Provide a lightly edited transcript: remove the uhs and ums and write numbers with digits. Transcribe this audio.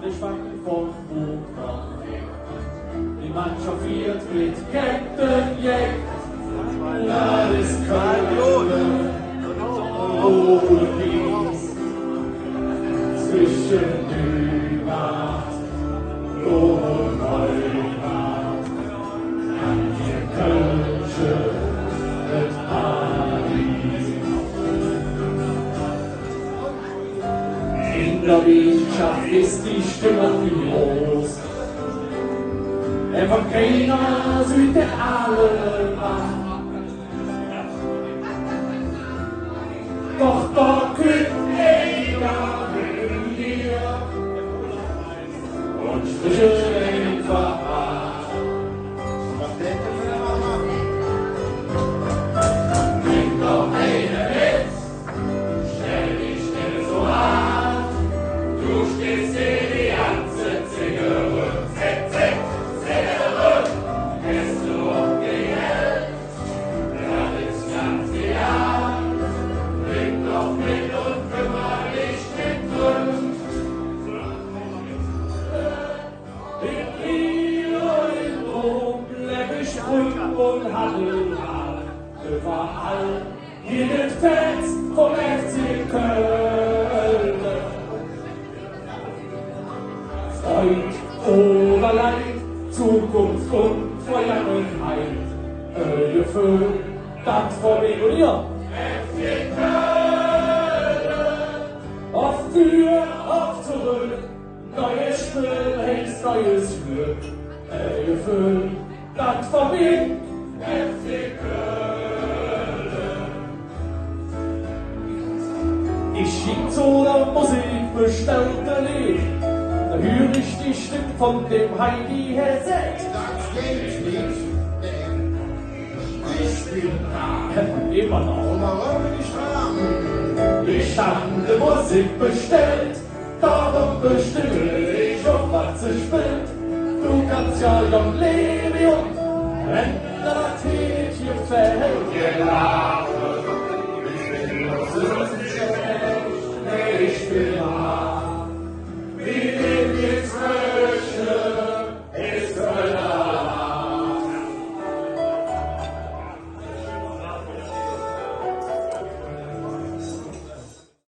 nicht schwanken vom Buch. Die Mannschaft wird mit Captain Jack. Das ist Köln, Olympics, zwischen Nübert und Neumarkt, an die Kölsche mit Paris. In der Wissenschaft ist die Stimmung groß. Von keiner Süde alle macht. Doch dort kriegt jeder mit dir und Striche einfach ab. Bring doch eine mit, stell dich still so an. Du stehst hier die ganze Zigarre. Und Hadelhahn, überall hier den Fans vom FC Köln. Freund oder Leid, Zukunft und Vergangenheit, Gefühl, das vor mir und ihr. FC Köln, auf für, auf zurück, neues Spiel, hältst neues Glück, Gefühl, das vor mir. FC Köln. Ich schick zu der Musik bestellte Lied, da hör ich die Stimme von dem Heidi Herzeg. Das geht nicht, denn ich bin da. Immer noch. Und warum bin ich da? Ich hab Musik bestellt, darum bestimme ich, auf was sie spielt. Du kannst ja jung leben